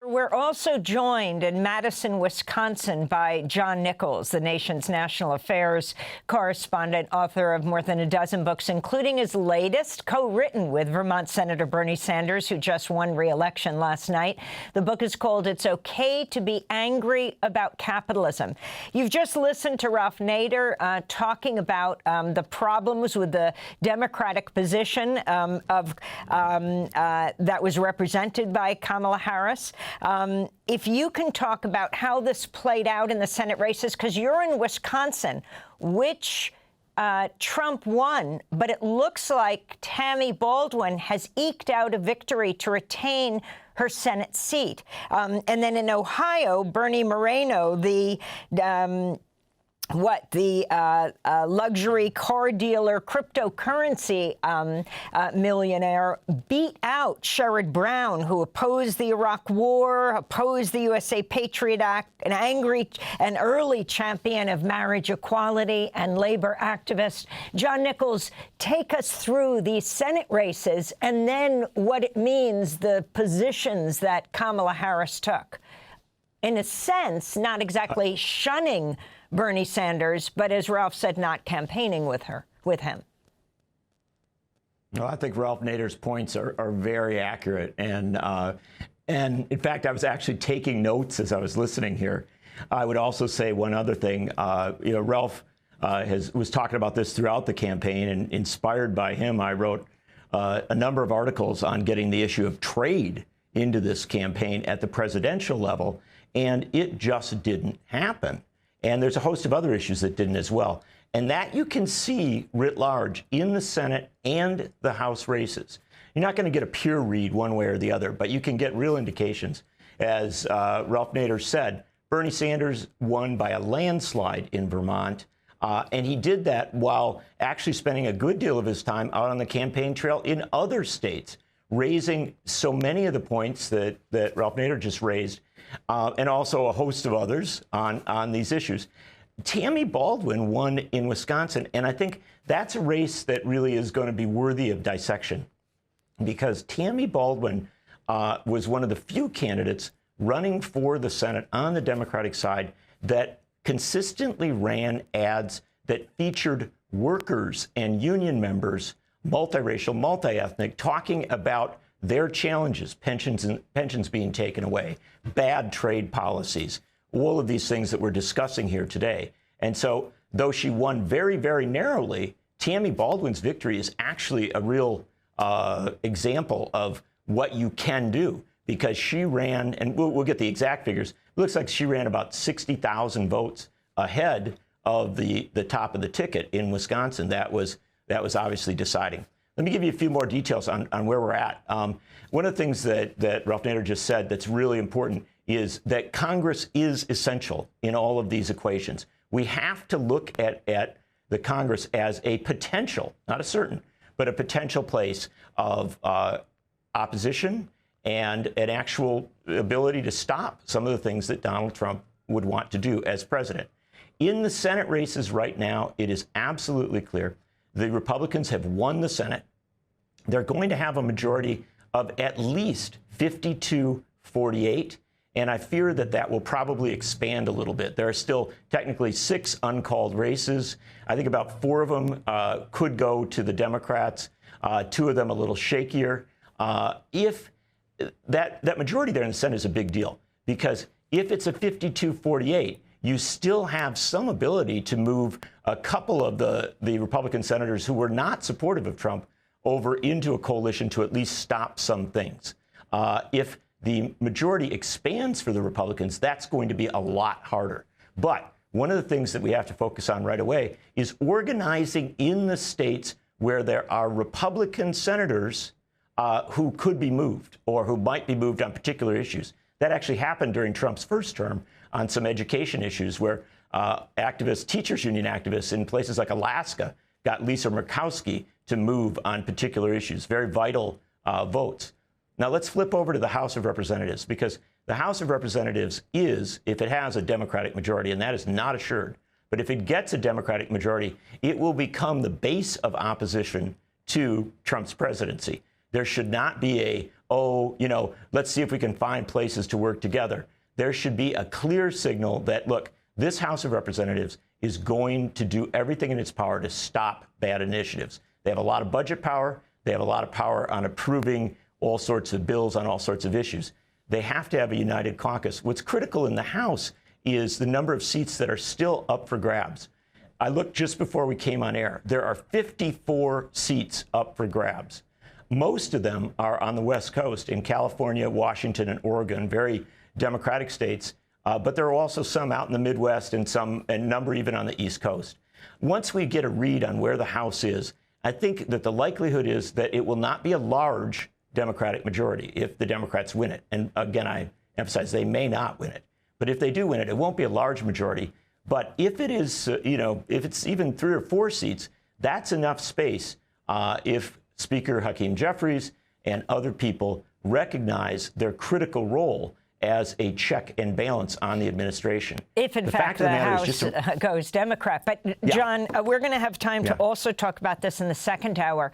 We're also joined in Madison, Wisconsin, by John Nichols, the nation's national affairs correspondent, author of more than a dozen books, including his latest, co-written with Vermont Senator Bernie Sanders, who just won re-election last night. The book is called "It's Okay to Be Angry About Capitalism." You've just listened to Ralph Nader talking about the problems with the Democratic position that was represented by Kamala Harris. If you can talk about how this played out in the Senate races, because you're in Wisconsin, which Trump won, but it looks like Tammy Baldwin has eked out a victory to retain her Senate seat. And then in Ohio, Bernie Moreno, the luxury car dealer, cryptocurrency millionaire, beat out Sherrod Brown, who opposed the Iraq War, opposed the USA Patriot Act, an early champion of marriage equality and labor activist. John Nichols, take us through these Senate races and then what it means, the positions that Kamala Harris took. In a sense, not exactly shunning Bernie Sanders, but as Ralph said, not campaigning with him. Well, I think Ralph Nader's points are very accurate. And in fact, I was actually taking notes as I was listening here. I would also say one other thing. Ralph was talking about this throughout the campaign, and inspired by him, I wrote a number of articles on getting the issue of trade into this campaign at the presidential level, and it just didn't happen. And there's a host of other issues that didn't as well. And that you can see writ large in the Senate and the House races. You're not going to get a pure read one way or the other, but you can get real indications. As Ralph Nader said, Bernie Sanders won by a landslide in Vermont. And he did that while actually spending a good deal of his time out on the campaign trail in other states, raising so many of the points that Ralph Nader just raised, and also a host of others on these issues. Tammy Baldwin won in Wisconsin, and I think that's a race that really is going to be worthy of dissection, because Tammy Baldwin was one of the few candidates running for the Senate on the Democratic side that consistently ran ads that featured workers and union members, multiracial, multi-ethnic, talking about their challenges, pensions being taken away, bad trade policies, all of these things that we're discussing here today. And so, though she won very, very narrowly, Tammy Baldwin's victory is actually a real example of what you can do, because she ran, and we'll get the exact figures, it looks like she ran about 60,000 votes ahead of the top of the ticket in Wisconsin. That was obviously deciding. Let me give you a few more details on where we're at. One of the things that Ralph Nader just said that's really important is that Congress is essential in all of these equations. We have to look at the Congress as a potential, not a certain, but a potential place of opposition and an actual ability to stop some of the things that Donald Trump would want to do as president. In the Senate races right now, it is absolutely clear the Republicans have won the Senate. They're going to have a majority of at least 52-48, and I fear that will probably expand a little bit. There are still technically 6 uncalled races. I think about 4 of them could go to the Democrats, 2 of them a little shakier. If that majority there in the Senate is a big deal, because if it's a 52-48, you still have some ability to move a couple of the Republican senators who were not supportive of Trump over into a coalition to at least stop some things. If the majority expands for the Republicans, that's going to be a lot harder. But one of the things that we have to focus on right away is organizing in the states where there are Republican senators who could be moved or who might be moved on particular issues. That actually happened during Trump's first term on some education issues where teachers union activists in places like Alaska got Lisa Murkowski to move on particular issues, very vital votes. Now let's flip over to the House of Representatives, because the House of Representatives is, if it has a Democratic majority, and that is not assured, but if it gets a Democratic majority, it will become the base of opposition to Trump's presidency. There should not be a, oh, you know, let's see if we can find places to work together. There should be a clear signal that, look, this House of Representatives is going to do everything in its power to stop bad initiatives. They have a lot of budget power. They have a lot of power on approving all sorts of bills on all sorts of issues. They have to have a united caucus. What's critical in the House is the number of seats that are still up for grabs. I looked just before we came on air. There are 54 seats up for grabs. Most of them are on the West Coast in California, Washington, and Oregon, very Democratic states. But there are also some out in the Midwest and a number even on the East Coast. Once we get a read on where the House is, I think that the likelihood is that it will not be a large Democratic majority if the Democrats win it. And again, I emphasize they may not win it. But if they do win it, it won't be a large majority. But if it is, if it's even 3 or 4 seats, that's enough space if Speaker Hakeem Jeffries and other people recognize their critical role as a check and balance on the administration. If, in fact, the House goes Democrat. But, John, we're going to have time to also talk about this in the second hour.